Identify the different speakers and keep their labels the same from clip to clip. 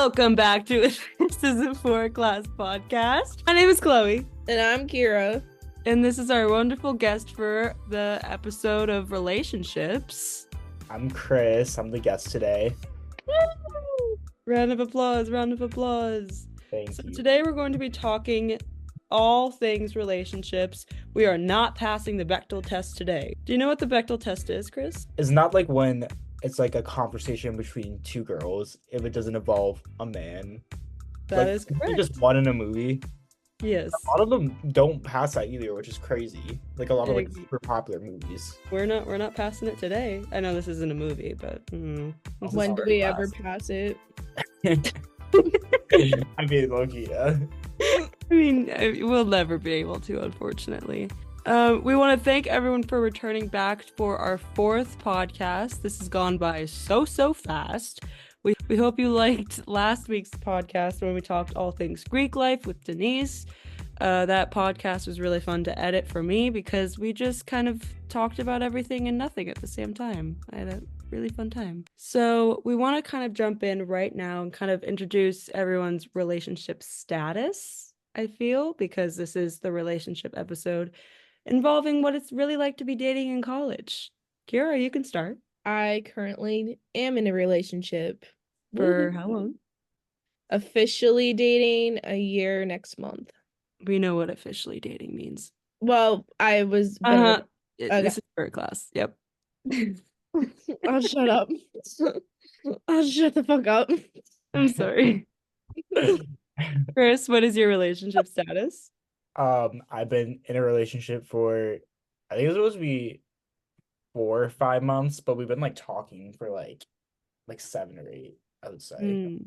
Speaker 1: Welcome back to This Isn't For a Class podcast. My name is Chloe.
Speaker 2: And I'm Kiera.
Speaker 1: And this is our wonderful guest for the episode of relationships.
Speaker 3: I'm Chris. I'm the guest today.
Speaker 1: Woo! Round of applause, round of applause.
Speaker 3: Thank you.
Speaker 1: Today we're going to be talking all things relationships. We are not passing the Bechdel test today. Do you know what the Bechdel test is, Chris?
Speaker 3: It's not like when it's like a conversation between two girls if it doesn't involve a man.
Speaker 1: That is correct.
Speaker 3: Just one in a movie.
Speaker 1: Yes.
Speaker 3: A lot of them don't pass that either, which is crazy. Like a lot of like super popular movies.
Speaker 1: We're not passing it today. I know this isn't a movie, but
Speaker 2: when do we ever pass it?
Speaker 3: I mean, low-key, yeah.
Speaker 1: I mean, we'll never be able to, unfortunately. We want to thank everyone for returning back for our fourth podcast. This has gone by so fast. We hope you liked last week's podcast when we talked all things Greek life with Denise. That podcast was really fun to edit for me because we just kind of talked about everything and nothing at the same time. I had a really fun time. So we want to kind of jump in right now and kind of introduce everyone's relationship status, I feel, because this is the relationship episode involving what it's really like to be dating in college. Kiera, you can start.
Speaker 2: I currently am in a relationship.
Speaker 1: For how long?
Speaker 2: Officially dating a year next month.
Speaker 1: We know what officially dating means.
Speaker 2: Well, I was...
Speaker 1: Okay. This is for class. Yep.
Speaker 2: I'll shut up. I'll shut the fuck up.
Speaker 1: I'm sorry. Chris, what is your relationship status?
Speaker 3: I've been in a relationship for, I think it was supposed to be 4 or 5 months, but we've been like talking for like 7 or 8, I would say.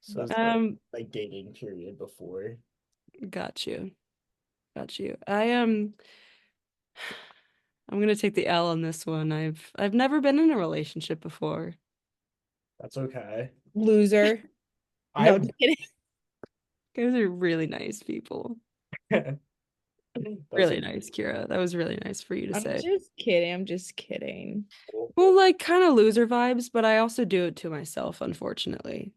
Speaker 3: So it's like dating period before.
Speaker 1: Got you. I'm gonna take the L on this one. I've never been in a relationship before.
Speaker 3: That's okay.
Speaker 2: Loser. No, just kidding.
Speaker 1: Guys are really nice people. Really nice, Kiera. That was really nice for you to say.
Speaker 2: I'm just kidding.
Speaker 1: Well, like kind of loser vibes, but I also do it to myself, unfortunately.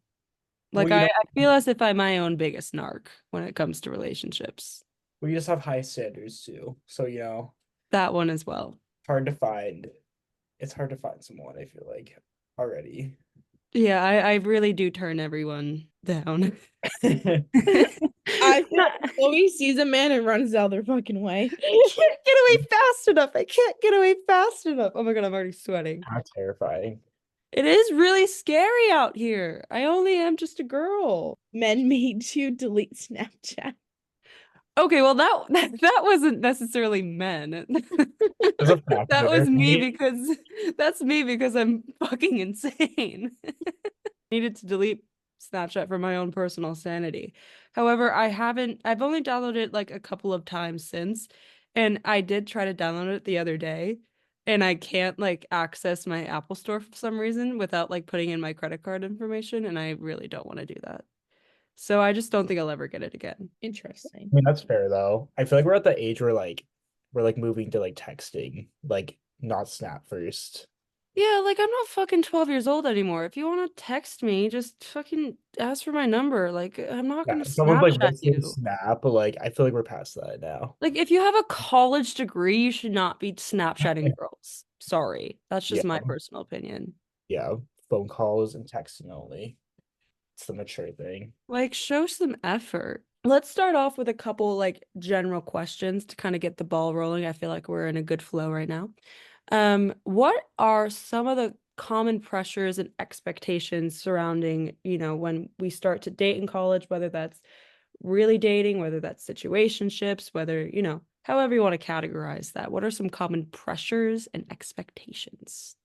Speaker 1: Like I feel as if I'm my own biggest narc when it comes to relationships.
Speaker 3: We just have high standards too. So,
Speaker 1: that one as well.
Speaker 3: It's hard to find someone, I feel like, already.
Speaker 1: Yeah, I really do turn everyone down.
Speaker 2: I feel like Chloe sees a man and runs the other fucking way.
Speaker 1: I can't get away fast enough. Oh my god, I'm already sweating.
Speaker 3: How terrifying.
Speaker 1: It is really scary out here. I only am just a girl.
Speaker 2: Men made you delete Snapchat.
Speaker 1: Okay, well that wasn't necessarily men. That was me because I'm fucking insane. Needed to delete Snapchat for my own personal sanity. However, I've only downloaded it like a couple of times since, and I did try to download it the other day, and I can't like access my Apple Store for some reason without like putting in my credit card information, and I really don't want to do that. So I just don't think I'll ever get it again.
Speaker 2: Interesting.
Speaker 3: I mean, that's fair though. I feel like we're at the age where we're moving to like texting, like not Snap first.
Speaker 1: Yeah, like I'm not fucking 12 years old anymore. If you want to text me, just fucking ask for my number. Like I'm not gonna Snapchat you.
Speaker 3: Snap, but like I feel like we're past that now.
Speaker 1: Like if you have a college degree, you should not be Snapchatting girls. Sorry, that's just my personal opinion.
Speaker 3: Yeah, phone calls and texting only. It's the mature thing.
Speaker 1: Like show some effort. Let's start off with a couple like general questions to kind of get the ball rolling. I feel like we're in a good flow right now. What are some of the common pressures and expectations surrounding, when we start to date in college, whether that's really dating, whether that's situationships, whether, however you want to categorize that? What are some common pressures and expectations?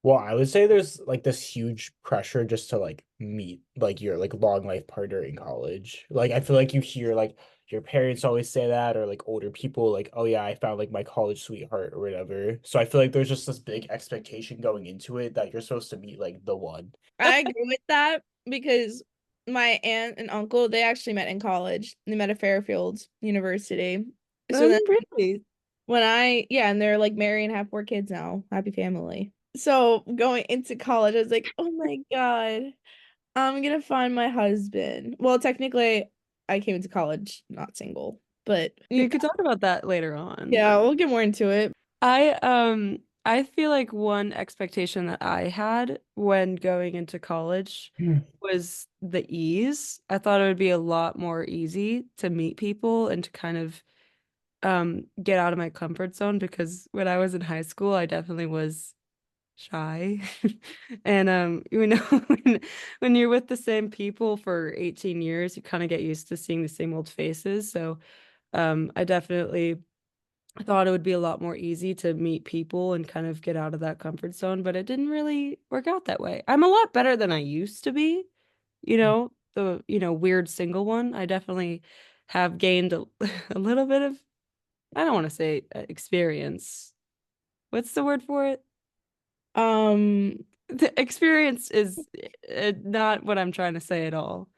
Speaker 3: Well, I would say there's like this huge pressure just to like meet like your like long life partner in college. Like I feel like you hear like your parents always say that, or like older people like, oh yeah, I found like my college sweetheart or whatever. So I feel like there's just this big expectation going into it that you're supposed to meet like the one.
Speaker 2: I agree with that because my aunt and uncle, they actually met in college. They met at Fairfield University. So then
Speaker 1: really?
Speaker 2: And they're like married and have 4 kids now. Happy family. So going into college, I was like, oh my God, I'm gonna find my husband. Well, technically, I came into college not single, but
Speaker 1: We could talk about that later on.
Speaker 2: yeah, we'll get more into it.
Speaker 1: I feel like one expectation that I had when going into college was the ease. I thought it would be a lot more easy to meet people and to kind of get out of my comfort zone because when I was in high school, I definitely was shy. And you know when you're with the same people for 18 years, you kind of get used to seeing the same old faces. So I definitely thought it would be a lot more easy to meet people and kind of get out of that comfort zone, but it didn't really work out that way. I'm a lot better than I used to be, weird single one. I definitely have gained a little bit of, I don't want to say experience. What's the word for it?
Speaker 2: Um,
Speaker 1: The experience is not what I'm trying to say at all.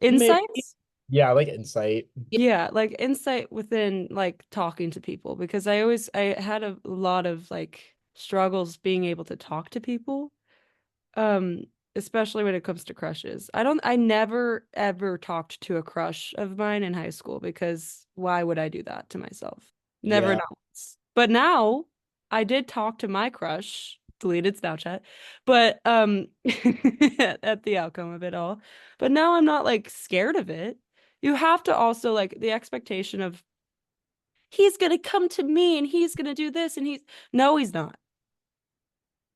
Speaker 2: maybe.
Speaker 1: Insights?
Speaker 3: Yeah, I like insight.
Speaker 1: Yeah, like insight within like talking to people because I had a lot of like struggles being able to talk to people. Um, Especially when it comes to crushes. I never ever talked to a crush of mine in high school because why would I do that to myself? Never,
Speaker 3: Yeah.
Speaker 1: not once. But now I did talk to my crush, deleted Snapchat, but at the outcome of it all. But now I'm not like scared of it. You have to also like the expectation of he's gonna come to me and he's gonna do this and he's no, he's not.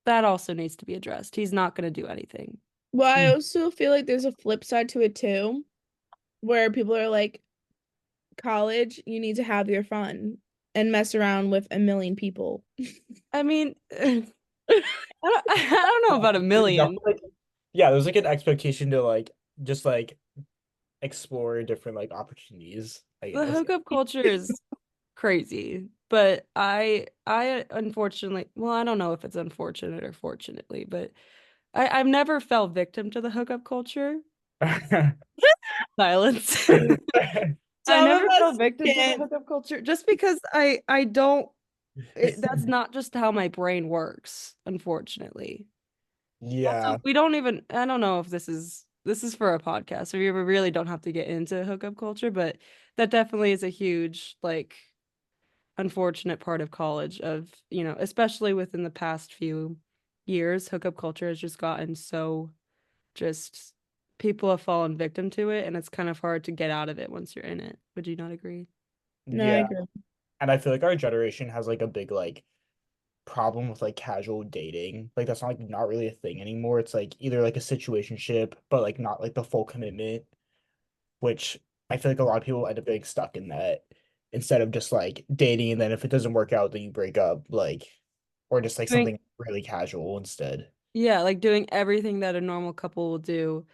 Speaker 1: That also needs to be addressed. He's not gonna do anything.
Speaker 2: Well, I also feel like there's a flip side to it too, where people are like, college, you need to have your fun and mess around with a million people.
Speaker 1: I mean, I don't know
Speaker 3: Yeah,
Speaker 1: about a
Speaker 3: there's
Speaker 1: million.
Speaker 3: definitely yeah, there's like an expectation to like just like explore different like opportunities, I
Speaker 1: The
Speaker 3: guess.
Speaker 1: hookup culture is crazy, but I unfortunately, well, I don't know if it's unfortunate or fortunately, but I've never fell victim to the hookup culture. Silence. I
Speaker 2: Some of
Speaker 1: never fell
Speaker 2: us
Speaker 1: victim to the
Speaker 2: can't.
Speaker 1: hookup culture just because I don't that's not just how my brain works, unfortunately. Also,
Speaker 3: Yeah.
Speaker 1: we don't even I don't know if this is for a podcast, so we really don't have to get into hookup culture, but that definitely is a huge like unfortunate part of college of, especially within the past few years, hookup culture has just gotten so just people have fallen victim to it and it's kind of hard to get out of it once you're in it. Would you not agree?
Speaker 2: No, I
Speaker 3: Yeah.
Speaker 2: agree.
Speaker 3: And I feel like our generation has like a big like problem with like casual dating. Like that's not like not really a thing anymore. It's like either like a situationship, but like not like the full commitment, which I feel like a lot of people end up getting stuck in that instead of just like dating and then if it doesn't work out, then you break up, like or just like
Speaker 1: Doing
Speaker 3: something really casual instead.
Speaker 1: Yeah, like doing everything that a normal couple will do,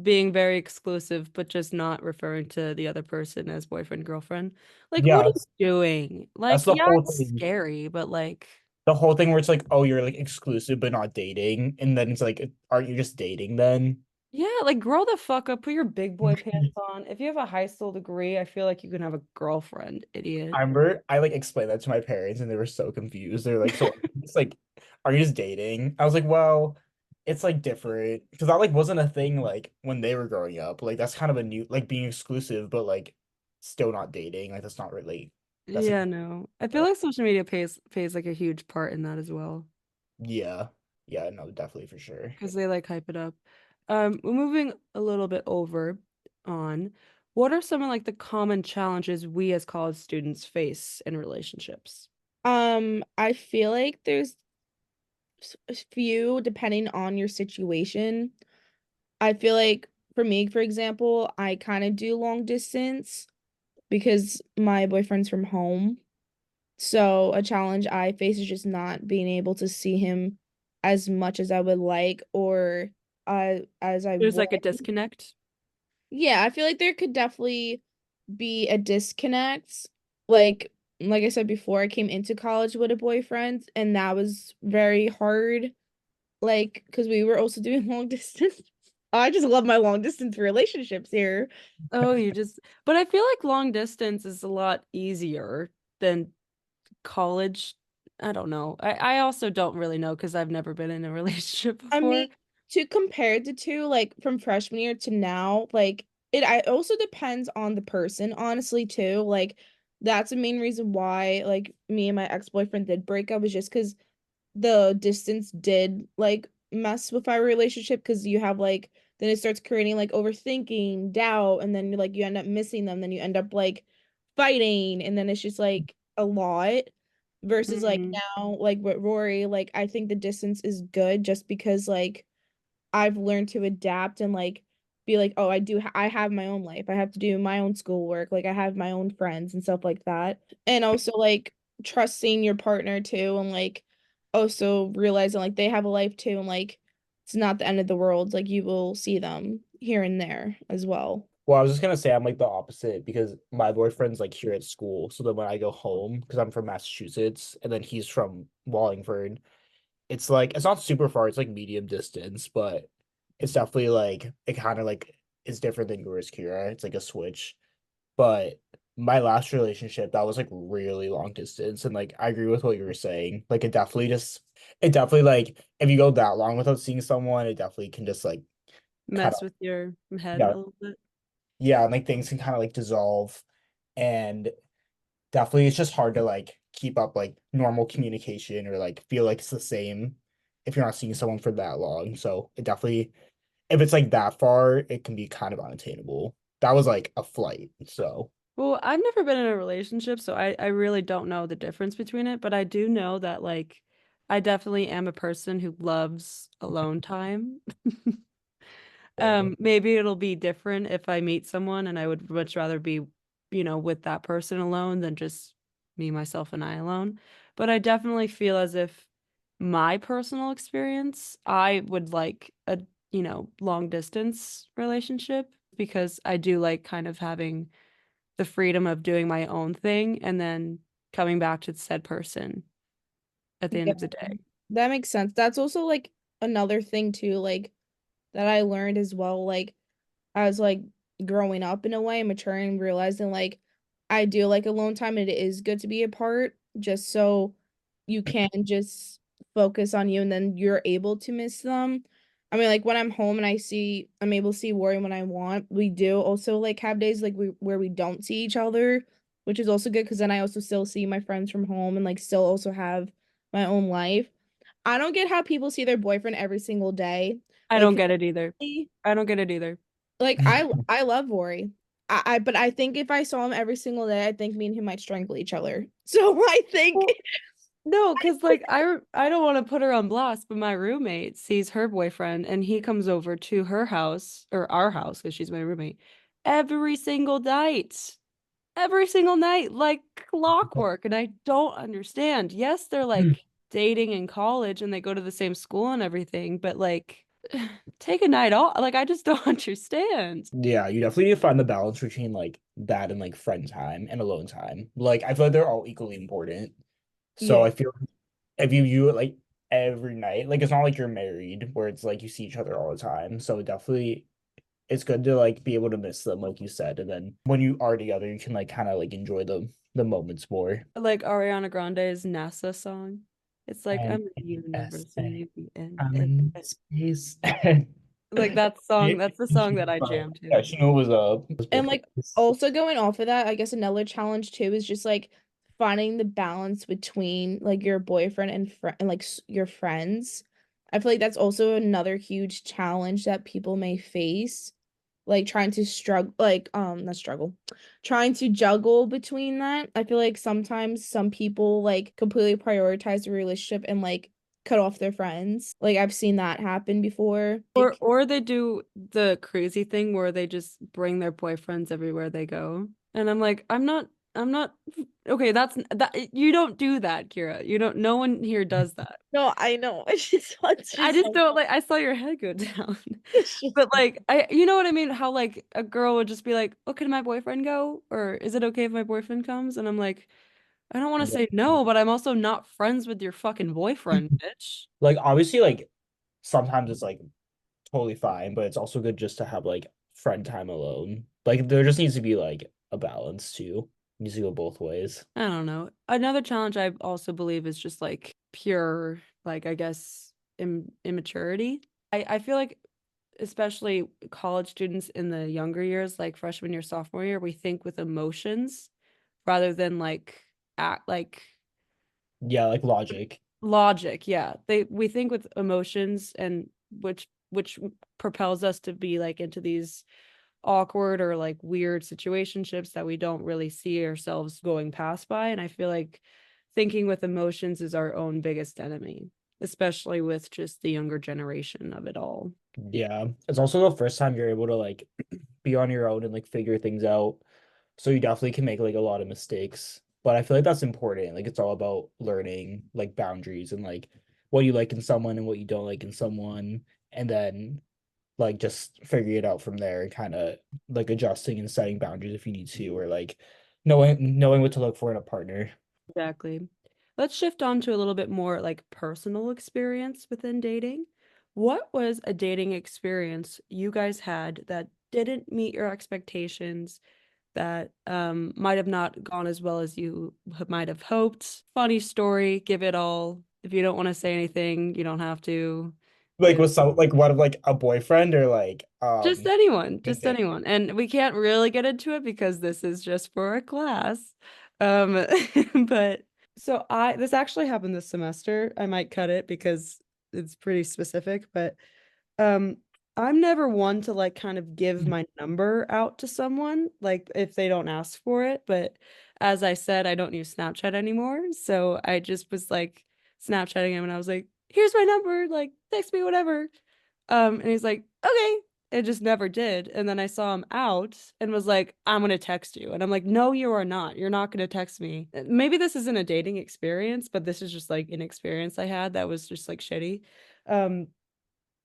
Speaker 1: being very exclusive, but just not referring to the other person as boyfriend, girlfriend. Like, what
Speaker 3: Yeah,
Speaker 1: are you doing?
Speaker 3: that's
Speaker 1: Like,
Speaker 3: the
Speaker 1: yeah,
Speaker 3: whole
Speaker 1: it's
Speaker 3: thing.
Speaker 1: scary, but like,
Speaker 3: The whole thing where it's like, oh, you're like exclusive but not dating, and then it's like, aren't you just dating then?
Speaker 1: yeah, like grow the fuck up, put your big boy pants on. If you have a high school degree, I feel like you can have a girlfriend, idiot.
Speaker 3: I remember I like explained that to my parents and they were so confused. They're like, so it's like, are you just dating? I was like, well, it's like different because that like wasn't a thing like when they were growing up. Like that's kind of a new like being exclusive, but like still not dating. Like that's not really that's like
Speaker 1: Yeah, no. I feel like social media plays like a huge part in that as well.
Speaker 3: yeah. Yeah, no, definitely for sure.
Speaker 1: Because they like hype it up. We're moving a little bit over on what are some of like the common challenges we as college students face in relationships?
Speaker 2: I feel like there's a few depending on your situation. I feel like for me, for example, I kind of do long distance because my boyfriend's from home. So a challenge I face is just not being able to see him as much as I would like or as I
Speaker 1: There's
Speaker 2: would.
Speaker 1: like a disconnect.
Speaker 2: Yeah, I feel like there could definitely be a disconnect. Like like I said before, I came into college with a boyfriend and that was very hard. Like, because we were also doing long distance. I just love my long distance relationships here.
Speaker 1: Oh, but I feel like long distance is a lot easier than college. I don't know. I also don't really know because I've never been in a relationship
Speaker 2: I mean,
Speaker 1: before.
Speaker 2: to compare the two, like from freshman year to now, like it also depends on the person, honestly, too. Like that's the main reason why like me and my ex-boyfriend did break up was just because the distance did like mess with our relationship because you have like then it starts creating like overthinking, doubt, and then like you end up missing them, then you end up like fighting, and then it's just like a lot versus like
Speaker 1: Mhm.
Speaker 2: now like with Rory, like I think the distance is good just because like I've learned to adapt and like be like, oh, I have my own life. I have to do my own schoolwork. Like I have my own friends and stuff like that. And also like trusting your partner too and like also realizing like they have a life too and like it's not the end of the world. Like you will see them here and there as well.
Speaker 3: Well, I was just gonna say I'm like the opposite because my boyfriend's like here at school. So then when I go home, because I'm from Massachusetts and then he's from Wallingford, it's like it's not super far, it's like medium distance, but it's definitely like it kind of like is different than yours, Kira. It's like a switch. But my last relationship, that was like really long distance. And like I agree with what you were saying. Like it definitely like if you go that long without seeing someone, it definitely can just like kind
Speaker 1: Mess
Speaker 3: of
Speaker 1: with your head a
Speaker 3: yeah,
Speaker 1: little bit.
Speaker 3: yeah, and like things can kind of like dissolve. And definitely it's just hard to like keep up like normal communication or like feel like it's the same if you're not seeing someone for that long. So it definitely if it's like that far, it can be kind of unattainable. That was like a flight. So
Speaker 1: Well, I've never been in a relationship, so I really don't know the difference between it, but I do know that like I definitely am a person who loves alone time.
Speaker 3: yeah.
Speaker 1: Maybe it'll be different if I meet someone and I would much rather be, with that person alone than just me, myself, and I alone. But I definitely feel as if my personal experience, I would like a, long distance relationship because I do like kind of having the freedom of doing my own thing and then coming back to said person at the end
Speaker 2: Yeah,
Speaker 1: of the day.
Speaker 2: that makes sense. That's also like another thing too, like that I learned as well, like as like growing up in a way, maturing, realizing like I do like alone time and it is good to be apart just so you can just focus on you and then you're able to miss them. I mean, like when I'm home and I'm able to see Warren when I want. We do also like have days like where we don't see each other, which is also good because then I also still see my friends from home and like still also have my own life. I don't get how people see their boyfriend every single day.
Speaker 1: I don't
Speaker 2: Like
Speaker 1: get it either. I don't get it either.
Speaker 2: like I love Rory. But I think if I saw him every single day, I think me and him might strangle each other. So I think
Speaker 1: Well, no, because like I don't want to put her on blast, but my roommate sees her boyfriend and he comes over to her house or our house because she's my roommate every single night. Every single night, like clockwork. And I don't understand. Yes, they're like dating in college and they go to the same school and everything, but like take a night off. Like I just don't understand.
Speaker 3: Yeah, you definitely need to find the balance between like that and like friend time and alone time. Like I feel like they're all equally important. So
Speaker 2: yeah.
Speaker 3: I feel if you view it like every night, like it's not like you're married where it's like you see each other all the time. So definitely it's good to like be able to miss them, like you said, and then when you are together, you can like kind of like enjoy the moments more.
Speaker 1: Like Ariana Grande's NASA song. It's like
Speaker 3: And
Speaker 1: I'm in the universe and
Speaker 3: SA,
Speaker 1: you be in
Speaker 3: I'm
Speaker 1: it.
Speaker 3: in space.
Speaker 1: Like that
Speaker 3: Yeah,
Speaker 1: song, that's the song that I jam
Speaker 3: yeah,
Speaker 1: to.
Speaker 3: she knew it was both
Speaker 2: And like
Speaker 3: ways.
Speaker 2: also going off of that, I guess another challenge too is just like finding the balance between like your boyfriend and friend and like your friends. I feel like that's also another huge challenge that people may face, like trying to struggle, like not struggle, trying to juggle between that. I feel like sometimes some people like completely prioritize the relationship and like cut off their friends. Like I've seen that happen before.
Speaker 1: Or they do the crazy thing where they just bring their boyfriends everywhere they go. And I'm like, I'm not okay, that's that you don't do that, Kira. You don't no one here does that.
Speaker 2: No, I know. It's
Speaker 1: I
Speaker 2: just
Speaker 1: just
Speaker 2: like
Speaker 1: don't like I saw your head go down.
Speaker 2: it's just
Speaker 1: But like I you know what I mean? How like a girl would just be like, "Oh, can my boyfriend go?" Or "Is it okay if my boyfriend comes?" And I'm like, I don't want to
Speaker 3: Yeah.
Speaker 1: say no, but I'm also not friends with your fucking boyfriend, bitch.
Speaker 3: Like obviously, like sometimes it's like totally fine, but it's also good just to have like friend time alone. Like there just needs to be like a balance too. It needs to go both ways.
Speaker 1: I don't know. Another challenge I also believe is just like pure, like I guess, immaturity. I feel like especially college students in the younger years, like freshman year, sophomore year, we think with emotions rather than like act like
Speaker 3: Yeah, like logic.
Speaker 1: logic. Yeah. We think with emotions and which propels us to be like into these awkward or like weird situationships that we don't really see ourselves going past by. And I feel like thinking with emotions is our own biggest enemy, especially with just the younger generation of it all.
Speaker 3: Yeah. It's also the first time you're able to like be on your own and like figure things out. So you definitely can make like a lot of mistakes. But I feel like that's important. Like it's all about learning like boundaries and like what you like in someone and what you don't like in someone. And then like just figuring it out from there and kind of like adjusting and setting boundaries if you need to, or like knowing what to look for in a partner.
Speaker 1: Exactly. Let's shift on to a little bit more like personal experience within dating. What was a dating experience you guys had that didn't meet your expectations, that might have not gone as well as you might have hoped? Funny story, give it all. If you don't want to say anything, you don't have to.
Speaker 3: Like
Speaker 1: Give
Speaker 3: with some like what of like a boyfriend or like
Speaker 1: just anyone. And we can't really get into it because this is just for a class. Um, but so I this actually happened this semester. I might cut it because it's pretty specific, but um, I'm never one to like kind of give my number out to someone, like if they don't ask for it. But as I said, I don't use Snapchat anymore. So I just was like Snapchatting him and I was like, here's my number, like text me, whatever. And he's like, okay. It just never did. And then I saw him out and was like, I'm gonna text you. And I'm like, no, you are not. You're not gonna text me. Maybe this isn't a dating experience, but this is just like an experience I had that was just like shitty. Um,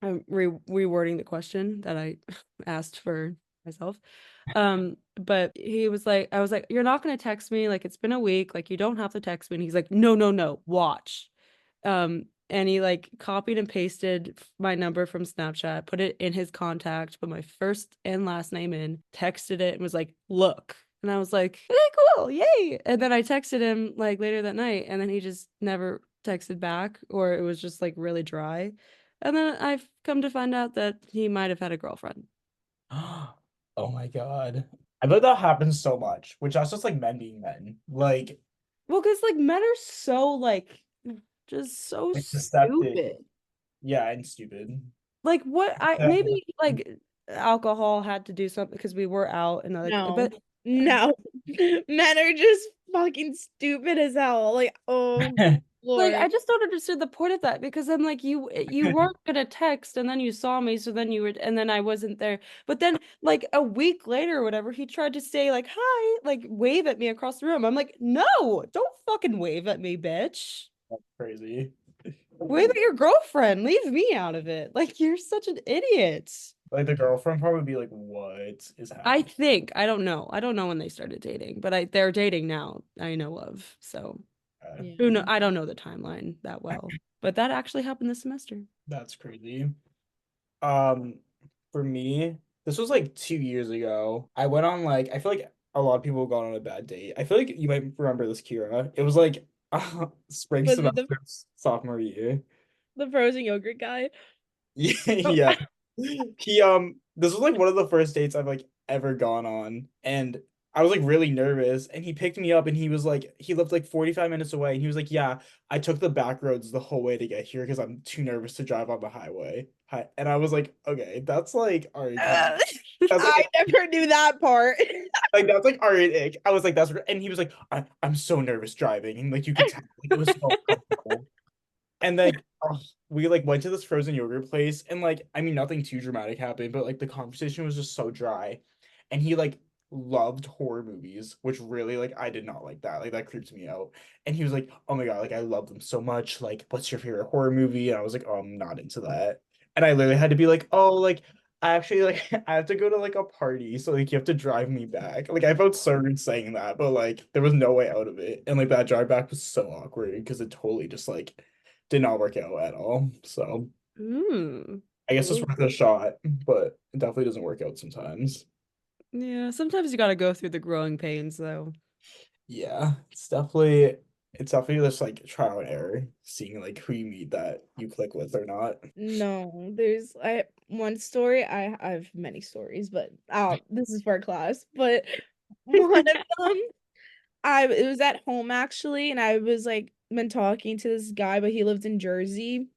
Speaker 1: I'm rewording the question that I asked for myself. But he was like, I was like, you're not gonna text me, like it's been a week, like you don't have to text me. And he's like, no, no, no, watch. And he like copied and pasted my number from Snapchat, put it in his contact, put my first and last name in, texted it, and was like, look. And I was like, okay, cool, yay. And then I texted him like later that night, and then he just never texted back, or it was just like really dry. And then I've come to find out that he might have had a girlfriend.
Speaker 3: Oh my God. I bet that happens so much, which that's just like men being men.
Speaker 1: Well, because like men are so like just so
Speaker 3: Like deceptive.
Speaker 1: stupid.
Speaker 3: Yeah, and stupid.
Speaker 1: Like what I
Speaker 3: Yeah.
Speaker 1: maybe like alcohol had to do something because we were out and like
Speaker 2: No,
Speaker 1: but
Speaker 2: no. Men are just fucking stupid as hell. Like, oh
Speaker 1: like I
Speaker 2: Lord.
Speaker 1: just don't understand the point of that because I'm like you weren't gonna text and then you saw me so then you were and then I wasn't there. But then like a week later or whatever, he tried to say like hi, like wave at me across the room. I'm like, no, don't fucking wave at me, bitch.
Speaker 3: That's crazy.
Speaker 1: Wave at your girlfriend. Leave me out of it. Like you're such an idiot.
Speaker 3: Like the girlfriend probably be like, what is
Speaker 1: I
Speaker 3: happening?
Speaker 1: think I don't know. I don't know when they started dating, but they're dating now. I know of. So who know?
Speaker 2: Yeah.
Speaker 1: I don't know the timeline that well, but that actually happened this semester.
Speaker 3: That's crazy. Um, for me, this was like 2 years ago. I went on like I feel like a lot of people have gone on a bad date. I feel like you might remember this, Kira. It was like spring
Speaker 2: Was it
Speaker 3: semester sophomore year.
Speaker 2: the frozen yogurt guy?
Speaker 1: Oh,
Speaker 3: Yeah. He this was like one of the first dates I've like ever gone on, and I was like really nervous, and he picked me up and he was like he lived like 45 minutes away and he was like, "Yeah, I took the back roads the whole way to get here because I'm too nervous to drive on the highway." And I was like, "Okay, that's like all right, kind of that's
Speaker 2: I
Speaker 3: like
Speaker 2: never knew that part.
Speaker 3: that's like all right, ick." I was like, and he was like, I'm so nervous driving." And like you could tell like it was so uncomfortable. And like we like went to this frozen yogurt place and like I mean nothing too dramatic happened, but like the conversation was just so dry. And he like loved horror movies, which really like I did not like that. Like that creeped me out. And he was like, "Oh my God, like I love them so much. Like, what's your favorite horror movie?" And I was like, "Oh, I'm not into that." And I literally had to be like, "Oh, like I actually like I have to go to like a party, so like you have to drive me back." Like I felt so rude saying that, but like there was no way out of it. And like that drive back was so awkward because it totally just like did not work out at all. So
Speaker 1: mm.
Speaker 3: I guess it's
Speaker 1: Oh,
Speaker 3: worth a shot, but it definitely doesn't work out sometimes.
Speaker 1: yeah. Sometimes you got to go through the growing pains, though.
Speaker 3: Yeah, it's definitely It's definitely just like trial and error, seeing like who you meet that you click with or not.
Speaker 2: No, there's I one story. I have many stories, but this is for class. But one of them, I it was at home actually, and I was like been talking to this guy, but he lived in Jersey,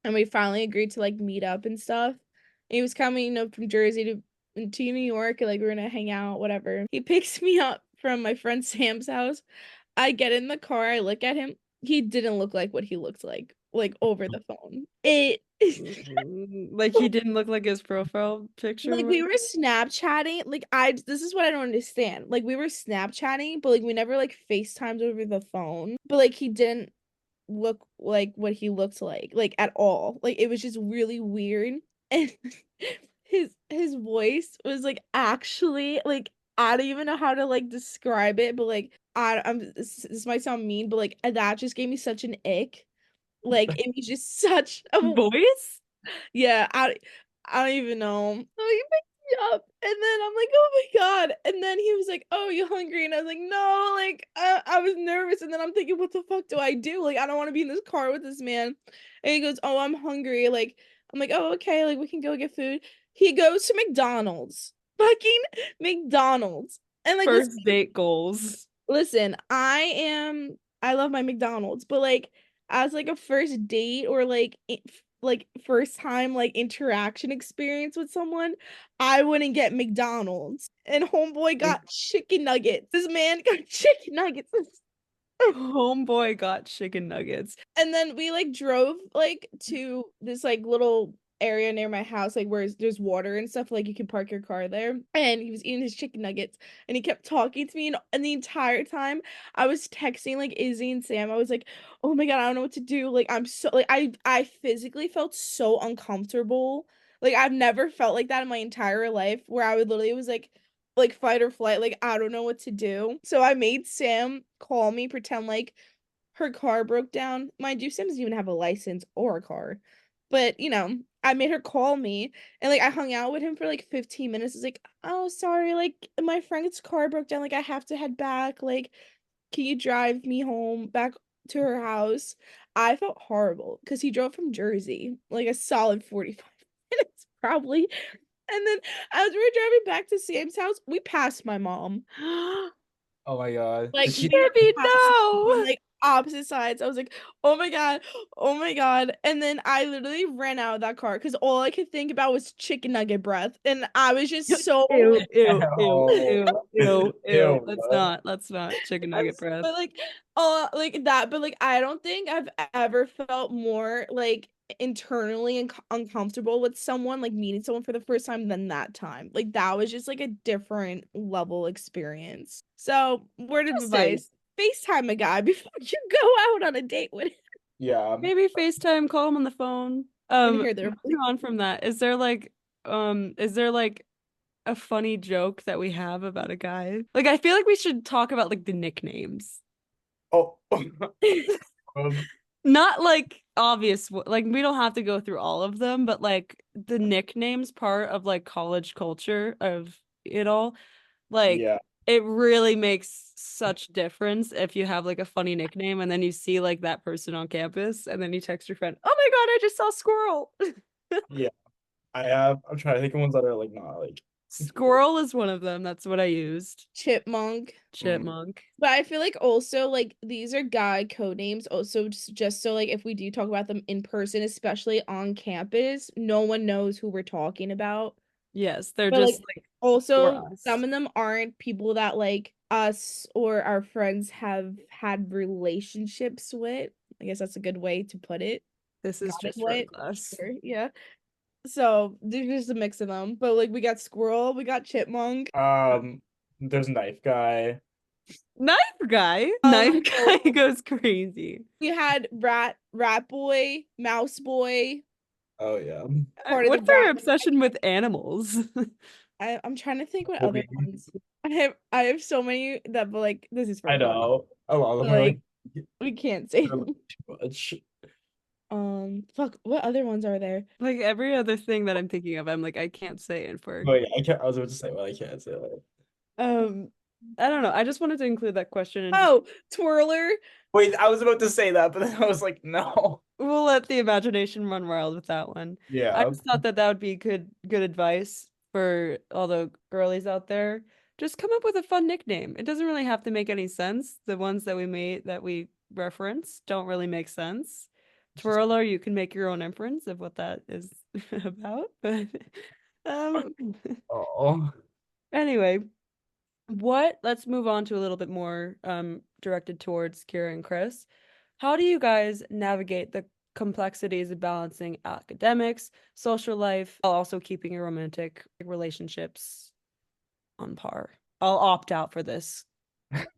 Speaker 2: and we finally agreed to like meet up and stuff. He was coming, from Jersey to New York, and like we are gonna hang out, whatever. He picks me up from my friend Sam's house. I get in the car, I look at him. He didn't look like what he looked like over the phone. It
Speaker 1: Like he didn't look like his profile picture
Speaker 2: like
Speaker 1: was.
Speaker 2: we were Snapchatting. Like I this is what I don't understand. Like we were Snapchatting, but like we never like FaceTimed over the phone. But like he didn't look like what he looked like at all. Like it was just really weird. And his voice was like actually like I don't even know how to like describe it, but like this might sound mean, but like that just gave me such an ick. Like it was just such a
Speaker 1: Voice?
Speaker 2: yeah, I don't even know. So he picked me up, and then I'm like, oh my God. And then he was like, oh, you hungry? And I was like, no, like I was nervous. And then I'm thinking, what the fuck do I do? Like, I don't want to be in this car with this man. And he goes, oh, I'm hungry. Like, I'm like, oh, okay, like we can go get food. He goes to McDonald's. Fucking McDonald's. And like
Speaker 1: First date goals.
Speaker 2: listen, I love my McDonald's, but like as like a first date or like like first time like interaction experience with someone, I wouldn't get McDonald's. And homeboy got chicken nuggets. This man got chicken nuggets.
Speaker 1: Homeboy got chicken nuggets.
Speaker 2: And then we like drove like to this like little area near my house, like where there's water and stuff, like you can park your car there. And he was eating his chicken nuggets and he kept talking to me, and the entire time I was texting like Izzy and Sam. I was like, oh my God, I don't know what to do. Like I'm so like I physically felt so uncomfortable. Like I've never felt like that in my entire life, where I would literally was like fight or flight, like I don't know what to do. So I made Sam call me, pretend like her car broke down. Mind you, Sam doesn't even have a license or a car. But, I made her call me, and like I hung out with him for like 15 minutes. It's like, oh, sorry, like my friend's car broke down. Like I have to head back. Like, can you drive me home back to her house? I felt horrible because he drove from Jersey, like a solid 45 minutes probably. And then as we were driving back to Sam's house, we passed my mom.
Speaker 3: Oh my God.
Speaker 2: Like
Speaker 3: Did she
Speaker 1: Baby,
Speaker 2: on
Speaker 1: no.
Speaker 2: like opposite sides. I was like, oh my God, oh my God. And then I literally ran out of that car because all I could think about was chicken nugget breath. And I was just so
Speaker 1: Ew, ew, ew,
Speaker 3: Oh,
Speaker 1: ew, ew, ew.
Speaker 3: ew.
Speaker 1: Let's not. Chicken
Speaker 2: I'm
Speaker 1: nugget breath.
Speaker 2: but like that, but like I don't think I've ever felt more like internally uncomfortable with someone, like meeting someone for the first time, than that time. Like that was just like a different level experience. So word of
Speaker 1: Interesting.
Speaker 2: advice, FaceTime a guy before you go out on a date with him.
Speaker 3: Yeah.
Speaker 1: Maybe FaceTime, call him on the phone.
Speaker 2: And hear their
Speaker 1: Moving on from that, is there like a funny joke that we have about a guy? Like I feel like we should talk about like the nicknames.
Speaker 3: Oh. Um,
Speaker 1: Not like obvious, like we don't have to go through all of them, but like the nicknames part of like college culture of it all, like
Speaker 3: yeah.
Speaker 1: it really makes such difference if you have like a funny nickname and then you see like that person on campus and then you text your friend, "Oh my God, I just saw Squirrel."
Speaker 3: Yeah. I'm trying to think of ones that are like not like
Speaker 1: Squirrel is one of them. That's what I used.
Speaker 2: chipmunk.
Speaker 1: Chipmunk.
Speaker 2: But I feel like also like these are guy code names also, just so like if we do talk about them in person, especially on campus, no one knows who we're talking about.
Speaker 1: Yes, they're
Speaker 2: But like
Speaker 1: just like for
Speaker 2: also
Speaker 1: us.
Speaker 2: some of them aren't people that like us or our friends have had relationships with. I guess that's a good way to put it.
Speaker 1: This is
Speaker 2: Gotten
Speaker 1: just for
Speaker 2: with.
Speaker 1: us.
Speaker 2: Sure, yeah. So there's just a mix of them. But like we got squirrel, we got chipmunk.
Speaker 3: there's knife guy.
Speaker 1: Knife guy. Knife guy
Speaker 2: Oh,
Speaker 1: goes crazy.
Speaker 2: we had rat boy, mouse boy,
Speaker 3: Oh yeah.
Speaker 2: part of the
Speaker 1: What's our
Speaker 2: rat.
Speaker 1: obsession with animals?
Speaker 2: I'm trying to think what other
Speaker 3: Bobby.
Speaker 2: ones. I have so many that, but like this is for
Speaker 3: I
Speaker 2: fun.
Speaker 3: know. A lot of them are
Speaker 2: Like
Speaker 3: like
Speaker 2: we can't say
Speaker 3: they're like
Speaker 2: them.
Speaker 3: too much.
Speaker 2: Fuck, what other ones are there?
Speaker 1: Like every other thing that I'm thinking of, I'm like, I can't say it for.
Speaker 3: But yeah, I can't I was about to say, well, I can't say that.
Speaker 2: Um,
Speaker 1: I don't know. I just wanted to include that question and just
Speaker 2: Oh, twirler.
Speaker 3: Wait, I was about to say that, but then I was like, no.
Speaker 1: we'll let the imagination run wild with that one. I
Speaker 3: Yeah.
Speaker 1: just thought that that would be good advice for all the girlies out there. Just come up with a fun nickname. It doesn't really have to make any sense. The ones that we made that we reference don't really make sense. Twirler, you can make your own inference of what that is about. But um
Speaker 3: Oh.
Speaker 1: anyway, let's move on to a little bit more directed towards Kira and Chris. How do you guys navigate the complexities of balancing academics, social life, while also keeping your romantic relationships on par? I'll opt out for this,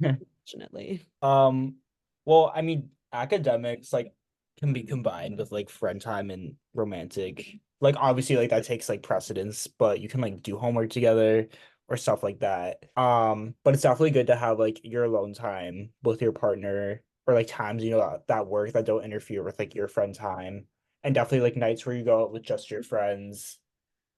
Speaker 1: fortunately.
Speaker 3: Um, well, I mean, academics like can be combined with like friend time and romantic. Like obviously like that takes like precedence, but you can like do homework together or stuff like that. But it's definitely good to have like your alone time with your partner or like times that work that don't interfere with like your friend time. And definitely like nights where you go out with just your friends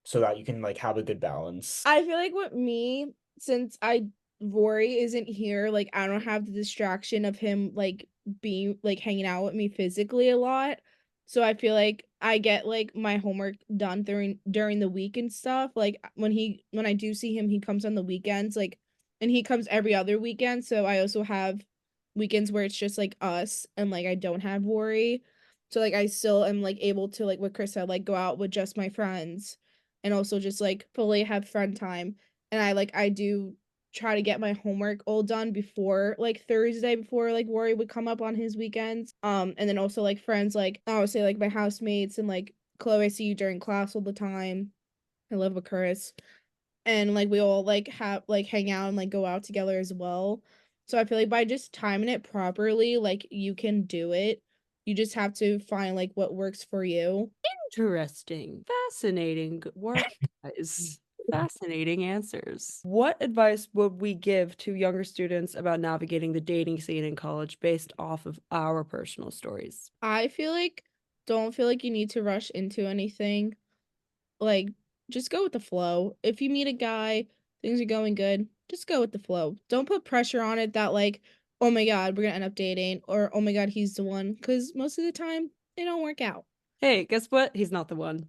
Speaker 3: so that you can like have a good balance.
Speaker 2: I feel like with me, since I Rory isn't here, like I don't have the distraction of him like being like hanging out with me physically a lot. So I feel like I get like my homework done during the week and stuff. Like when I do see him, he comes on the weekends, like and he comes every other weekend. So I also have weekends where it's just like us and like I don't have Rory. So like I still am like able to like what Chris said, like go out with just my friends and also just like fully have friend time. And I do try to get my homework all done before like Thursday before like Rory would come up on his weekends. And then also like friends like I would say like my housemates and like Chloe I see you during class all the time. I live with Chris. And like we all like have like hang out and like go out together as well. So I feel like by just timing it properly, like you can do it. You just have to find like what works for you.
Speaker 1: Interesting. Fascinating work, guys. Fascinating answers. What advice would we give to younger students about navigating the dating scene in college based off of our personal stories?
Speaker 2: I feel like don't feel like you need to rush into anything. Like just go with the flow. If you meet a guy, things are going good, just go with the flow. Don't put pressure on it that like, oh my god, we're gonna end up dating or oh my god, he's the one. Cause most of the time they don't work out.
Speaker 1: Hey, guess what? He's not the one.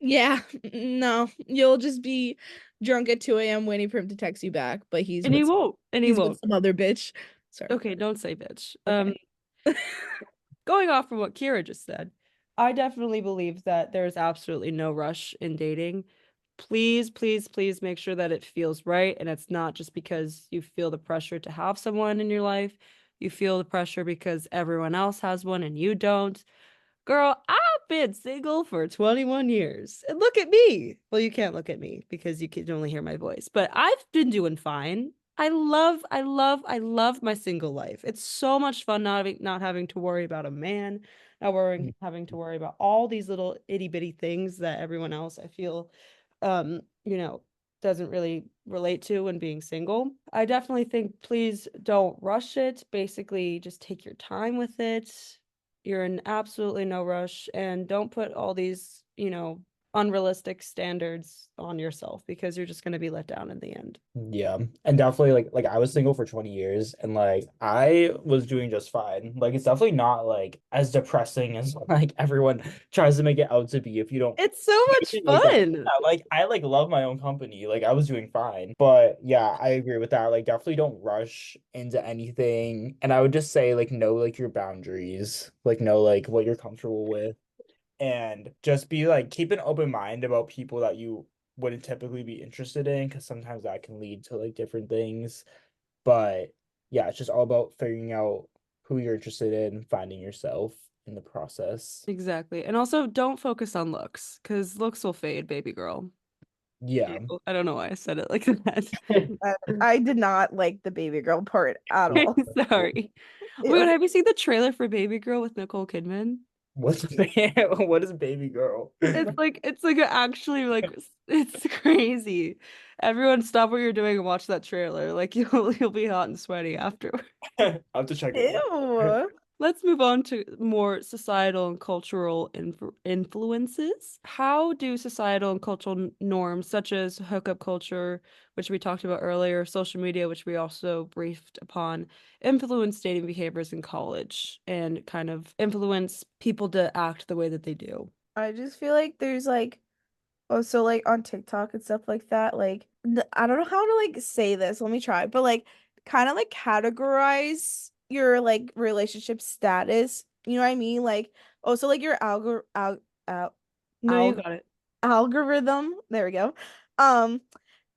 Speaker 2: Yeah, no. You'll just be drunk at 2 a.m. waiting for him to text you back, but
Speaker 1: And he won't. And he
Speaker 2: he's with
Speaker 1: won't.
Speaker 2: some other bitch. Sorry.
Speaker 1: Okay, don't say bitch.
Speaker 2: Okay.
Speaker 1: Going off from what Kira just said, I definitely believe that there is absolutely no rush in dating. Please, please, please make sure that it feels right. And it's not just because you feel the pressure to have someone in your life. You feel the pressure because everyone else has one and you don't. Girl, I've been single for 21 years. And look at me. Well, you can't look at me because you can only hear my voice, but I've been doing fine. I love my single life. It's so much fun not having to worry about a man, not worrying having to worry about all these little itty bitty things that everyone else I feel you know, doesn't really relate to when being single. I definitely think please don't rush it. Basically, just take your time with it. You're in absolutely no rush and don't put all these, unrealistic standards on yourself because you're just going to be let down in the end.
Speaker 3: Yeah. And definitely like I was single for 20 years and like I was doing just fine. Like it's definitely not like as depressing as like everyone tries to make it out to be if you don't
Speaker 1: It's so
Speaker 3: do
Speaker 1: much
Speaker 3: anything like that.
Speaker 1: fun.
Speaker 3: Yeah, like I like love my own company. Like I was doing fine. But yeah, I agree with that. Like definitely don't rush into anything. And I would just say like know like your boundaries. Like know like what you're comfortable with and just be like keep an open mind about people that you wouldn't typically be interested in because sometimes that can lead to like different things. But yeah, it's just all about figuring out who you're interested in, finding yourself in the process.
Speaker 1: Exactly. And also don't focus on looks because looks will fade, baby girl.
Speaker 3: Yeah.
Speaker 1: Ew, I don't know why I said it like that.
Speaker 2: I did not like the baby girl part at all.
Speaker 1: Sorry. Oh my God,
Speaker 2: Ew.
Speaker 1: have you seen the trailer for Baby Girl with Nicole Kidman?
Speaker 3: What's what is baby girl?
Speaker 1: It's like actually like it's crazy. Everyone stop what you're doing and watch that trailer. Like you'll be hot and sweaty afterward.
Speaker 3: I have to check it out.
Speaker 2: Ew.
Speaker 1: Let's move on to more societal and cultural influences. How do societal and cultural norms, such as hookup culture, which we talked about earlier, social media, which we also briefed upon, influence dating behaviors in college and kind of influence people to act the way that they do?
Speaker 2: I just feel like there's like also like on TikTok and stuff like that, like I don't know how to like say this. Let me try. But like kind of like categorize your like relationship status. You know what I mean? Like also like your al
Speaker 1: No, you got it.
Speaker 2: algorithm. There we go. Um,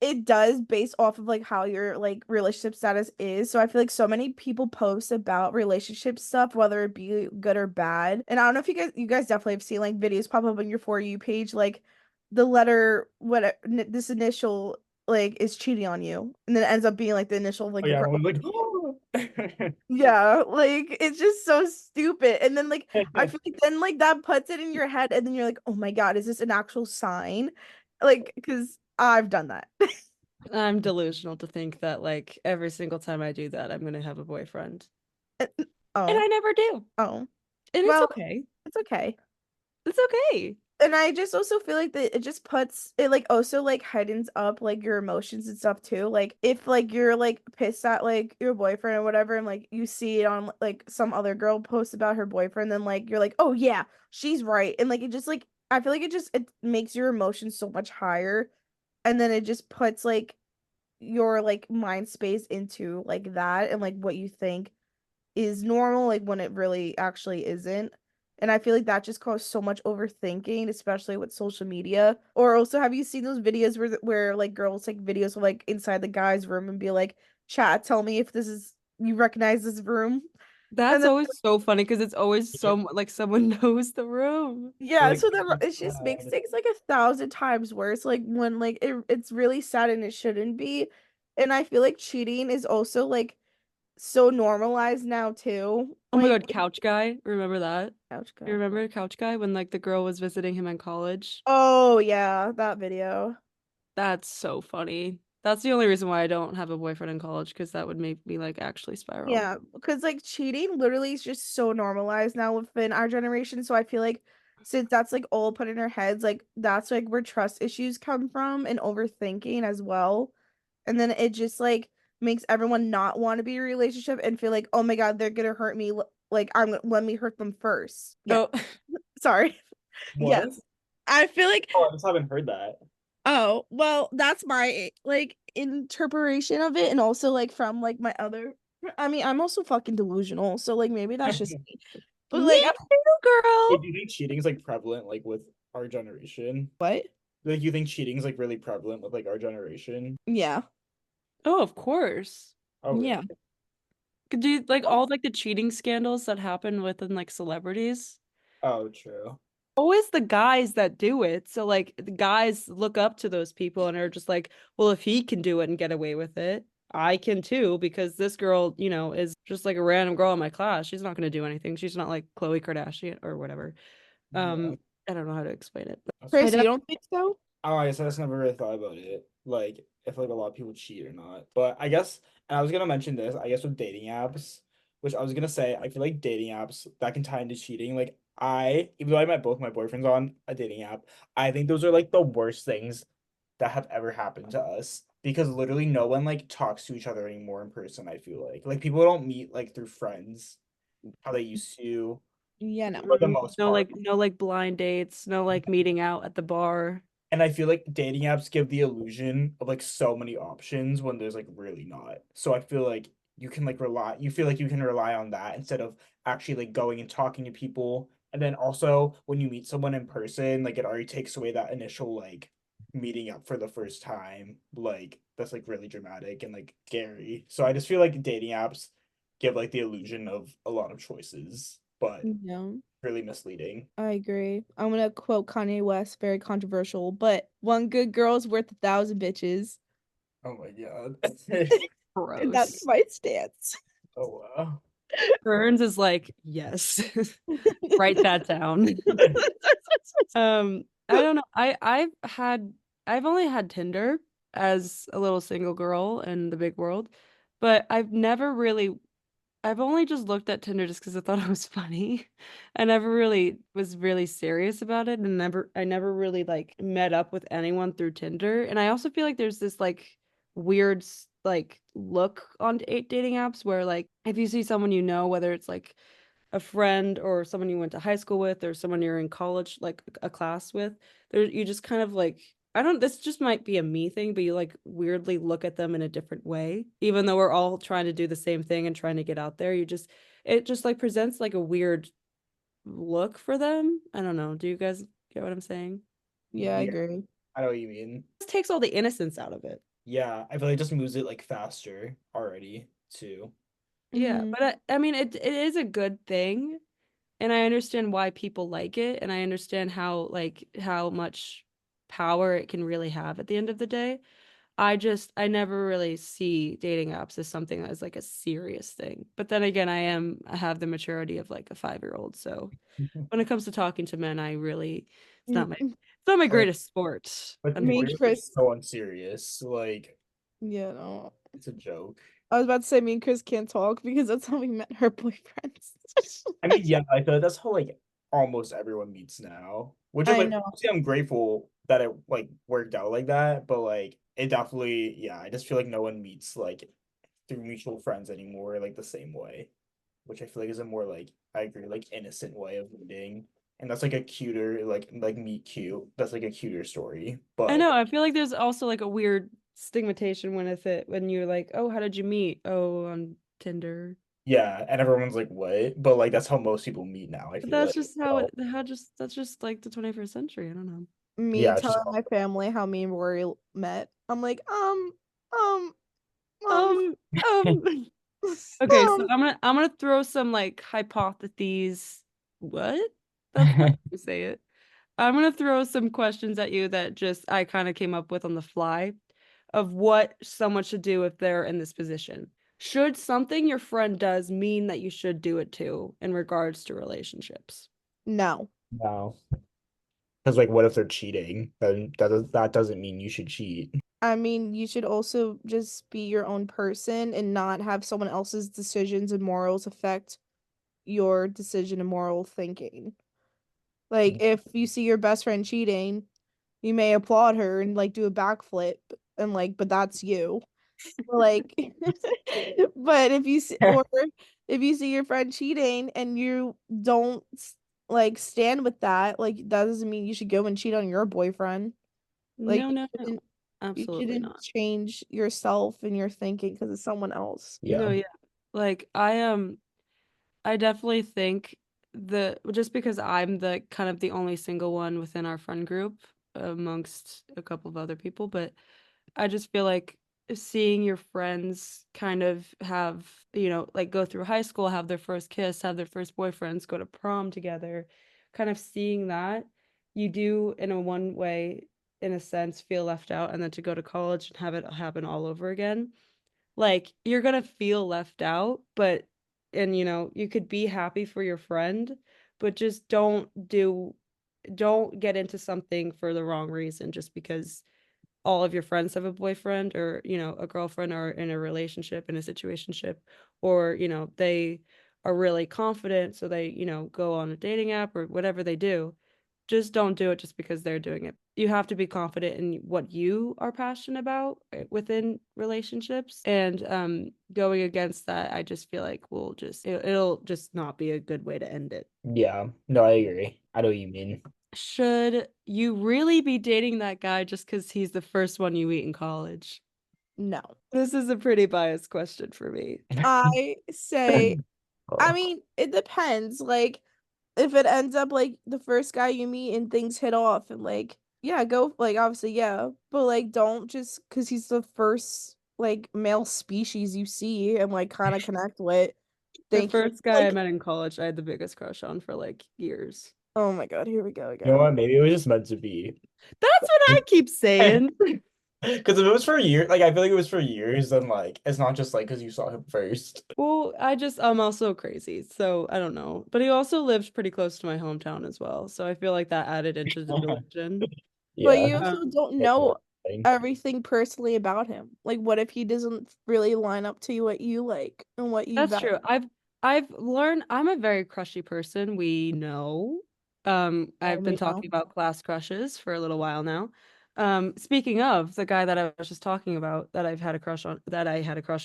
Speaker 2: it does based off of like how your like relationship status is. So I feel like so many people post about relationship stuff, whether it be good or bad. And I don't know if you guys definitely have seen like videos pop up on your For You page, like the letter what this initial like is cheating on you, and then it ends up being like the initial of, like
Speaker 3: Oh
Speaker 2: the
Speaker 3: yeah,
Speaker 2: girl.
Speaker 3: I'm like,
Speaker 2: Yeah, like it's just so stupid. And then like I feel like then like that puts it in your head and then you're like, "Oh my God, is this an actual sign?" Like cuz I've done that.
Speaker 1: I'm delusional to think that like every single time I do that, I'm gonna have a boyfriend. And I
Speaker 2: Oh,
Speaker 1: never do.
Speaker 2: oh.
Speaker 1: And it's
Speaker 2: Well,
Speaker 1: okay.
Speaker 2: it's okay.
Speaker 1: It's okay.
Speaker 2: And I just also feel like that it just puts it like also like heightens up like your emotions and stuff too. Like if like you're like pissed at like your boyfriend or whatever and like you see it on like some other girl posts about her boyfriend, then like you're like, "Oh yeah, she's right." And like it just like I feel like it makes your emotions so much higher and then it just puts like your like mind space into like that and like what you think is normal, like when it really actually isn't. And I feel like that just causes so much overthinking, especially with social media. Or also, have you seen those videos where like girls take videos of like inside the guy's room and be like, "Chat, tell me if this is you recognize this room." And
Speaker 1: That's
Speaker 2: then
Speaker 1: always so funny because it's always so like someone knows the room.
Speaker 2: yeah,
Speaker 3: like
Speaker 2: so then it just makes things like 1,000 times worse. Like when like it's really sad and it shouldn't be. And I feel like cheating is also like so normalized now too.
Speaker 1: Oh my
Speaker 2: Like
Speaker 1: God, Couch Guy. Remember that?
Speaker 2: couch
Speaker 1: You
Speaker 2: guy.
Speaker 1: remember Couch Guy when like the girl was visiting him in college?
Speaker 2: Oh yeah, that video.
Speaker 1: That's so funny. That's the only reason why I don't have a boyfriend in college because that would make me like actually spiral.
Speaker 2: Yeah, because like cheating literally is just so normalized now within our generation. So I feel like since that's like all put in our heads, like that's like where trust issues come from and overthinking as well. And then it just like makes everyone not want to be in a relationship and feel like, oh my God, they're gonna hurt me. Like let me hurt them first. Yeah,
Speaker 1: Oh,
Speaker 2: sorry.
Speaker 3: what?
Speaker 2: Yes. I feel like
Speaker 3: Oh, I just haven't heard that.
Speaker 2: oh, well, that's my like interpretation of it and also like from like my other I mean, I'm also fucking delusional, so like maybe that's just me. But
Speaker 1: me
Speaker 2: like
Speaker 1: too,
Speaker 3: Hey,
Speaker 1: girl.
Speaker 3: do you think cheating is like prevalent like with our generation?
Speaker 2: what?
Speaker 3: Like you think cheating is like really prevalent with like our generation?
Speaker 2: Yeah.
Speaker 1: Oh, of course.
Speaker 3: Oh
Speaker 2: Yeah.
Speaker 3: really?
Speaker 1: Could you like all like the cheating scandals that happen within like celebrities?
Speaker 3: Oh true.
Speaker 1: Always the guys that do it. So like the guys look up to those people and are just like, well, if he can do it and get away with it, I can too, because this girl, is just like a random girl in my class. She's not gonna do anything. She's not like Chloe Kardashian or whatever.
Speaker 3: Yeah,
Speaker 1: I don't know how to explain it, but
Speaker 3: that's
Speaker 1: I
Speaker 2: Chris, you
Speaker 1: definitely
Speaker 2: don't think so?
Speaker 3: Oh, I guess I just never really thought about it. Like, if like a lot of people cheat or not. But I guess, and I was gonna mention this, I guess with dating apps, which I was gonna say, I feel like dating apps that can tie into cheating. Like, even though I met both my boyfriends on a dating app, I think those are like the worst things that have ever happened to us because literally no one like talks to each other anymore in person. I feel like people don't meet like through friends how they used to
Speaker 2: Yeah, no.
Speaker 3: for the most part.
Speaker 1: no like blind dates, no like meeting out at the bar.
Speaker 3: And I feel like dating apps give the illusion of like so many options when there's like really not. So I feel like you feel like you can rely on that instead of actually like going and talking to people. And then also when you meet someone in person, like it already takes away that initial like meeting up for the first time. Like that's like really dramatic and like scary. So I just feel like dating apps give like the illusion of a lot of choices, but
Speaker 2: No,
Speaker 3: really misleading.
Speaker 2: I agree. I'm gonna quote Kanye West, very controversial, but one good girl's worth 1,000 bitches.
Speaker 3: Oh my God.
Speaker 2: And that's
Speaker 1: Gross.
Speaker 2: my stance.
Speaker 3: Oh wow.
Speaker 1: Burns is like, yes. Write that down. I don't know. I've only had Tinder as a little single girl in the big world, but I've never really I've only just looked at Tinder just because I thought it was funny. I never really was really serious about it, and I never really like met up with anyone through Tinder. And I also feel like there's this like weird like look on dating apps where like if you see someone you know, whether it's like a friend or someone you went to high school with or someone you're in college like a class with, there you just kind of like I don't this just might be a me thing, but you like weirdly look at them in a different way. Even though we're all trying to do the same thing and trying to get out there, it just like presents like a weird look for them. I don't know. Do you guys get what I'm saying?
Speaker 2: Yeah, I
Speaker 3: Yeah,
Speaker 2: agree.
Speaker 3: I know what you mean.
Speaker 1: It takes all the innocence out of it.
Speaker 3: Yeah, I feel like it just moves it like faster already too.
Speaker 1: Yeah,
Speaker 2: Mm-hmm.
Speaker 1: but I mean it is a good thing. And I understand why people like it, and I understand how much power it can really have at the end of the day. I never really see dating apps as something that is like a serious thing. But then again, I have the maturity of like a 5-year-old. So when it comes to talking to men, it's not my
Speaker 2: But
Speaker 1: greatest sport,
Speaker 3: But
Speaker 2: me and
Speaker 3: Tinder is
Speaker 1: unfortunately.
Speaker 2: Chris,
Speaker 3: so unserious. Like
Speaker 2: yeah, no.
Speaker 3: it's a joke.
Speaker 2: I was about to say me and Chris can't talk because that's how we met her boyfriends.
Speaker 3: I mean, yeah, I feel like that's how like almost everyone meets now. Which is
Speaker 2: I
Speaker 3: like
Speaker 2: know.
Speaker 3: obviously I'm grateful that it like worked out like that, but like it definitely, yeah, I just feel like no one meets like through mutual friends anymore, like the same way. Which I feel like is a more like I agree, like innocent way of meeting. And that's like a cuter, like meet cute. That's like a cuter story.
Speaker 1: I
Speaker 3: But
Speaker 1: know. I feel like there's also like a weird stigmatization when you're like, oh, how did you meet? Oh, on Tinder.
Speaker 3: yeah, and everyone's like, what? But like that's how most people meet now, I
Speaker 1: But
Speaker 3: feel
Speaker 1: that's
Speaker 3: like.
Speaker 1: just how
Speaker 3: So,
Speaker 1: it how just that's just like the 21st century. I don't know.
Speaker 2: Me
Speaker 3: yeah, it's just
Speaker 2: telling my family how me and Rory met. I'm like, um, um,
Speaker 1: Um, um, okay, so
Speaker 2: um.
Speaker 1: I'm gonna throw some like hypotheses. What? That's not how you say it. I'm gonna throw some questions at you that just I kind of came up with on the fly of what someone should do if they're in this position. Should something your friend does mean that you should do it too in regards to relationships?
Speaker 2: No.
Speaker 3: no. Because like what if they're cheating? Then that doesn't mean you should cheat.
Speaker 2: I mean, you should also just be your own person and not have someone else's decisions and morals affect your decision and moral thinking. Like, if you see your best friend cheating, you may applaud her and like do a backflip and like, but that's you. Like, but if you see your friend cheating and you don't like stand with that, like that doesn't mean you should go and cheat on your boyfriend. Like
Speaker 1: No, no, no.
Speaker 2: you
Speaker 1: Absolutely
Speaker 2: shouldn't
Speaker 1: not.
Speaker 2: change yourself and your thinking because of someone else.
Speaker 1: No,
Speaker 3: Yeah.
Speaker 1: yeah. Like I definitely think the just because I'm the kind of the only single one within our friend group amongst a couple of other people, but I just feel like seeing your friends kind of have, like go through high school, have their first kiss, have their first boyfriends, go to prom together, kind of seeing that, you do in a one way, in a sense, feel left out, and then to go to college and have it happen all over again, like you're gonna feel left out, but and you could be happy for your friend, but just don't get into something for the wrong reason just because all of your friends have a boyfriend or a girlfriend or in a relationship, in a situationship, or they are really confident, so they go on a dating app or whatever they do. Just don't do it just because they're doing it. You have to be confident in what you are passionate about within relationships, and going against that, I just feel like it'll just not be a good way to end it.
Speaker 3: Yeah. No, I agree. I know what you mean.
Speaker 1: Should you really be dating that guy just because he's the first one you meet in college?
Speaker 2: No.
Speaker 1: This is a pretty biased question for me.
Speaker 2: I say, I
Speaker 3: Oh.
Speaker 2: mean, it depends. Like, if it ends up like the first guy you meet and things hit off and like, yeah, go, like, obviously, yeah. But like, don't just because he's the first like male species you see and like kind of connect with,
Speaker 1: The
Speaker 2: think he,
Speaker 1: first guy I
Speaker 2: like,
Speaker 1: met in college, I had the biggest crush on for like years.
Speaker 2: oh my God, here we go
Speaker 3: You know
Speaker 2: again.
Speaker 3: what? Maybe it was just meant to be.
Speaker 1: That's what I keep saying.
Speaker 3: Because if it was for years, like I feel like it was for years, then like it's not just like because you saw him first.
Speaker 1: Well, I'm also crazy, so I don't know. But he also lived pretty close to my hometown as well, so I feel like that added into the delusion.
Speaker 2: But
Speaker 3: Yeah.
Speaker 2: you
Speaker 1: Um,
Speaker 2: also don't
Speaker 3: It
Speaker 2: know
Speaker 3: worked. Thing.
Speaker 2: everything personally about him. Like, what if he doesn't really line up to what you like and what you
Speaker 1: That's
Speaker 2: value?
Speaker 1: true. I've learned I'm a very crushy person. We know. I've been
Speaker 2: We know.
Speaker 1: talking about class crushes for a little while now. Speaking of the guy that I was just talking about that I had a crush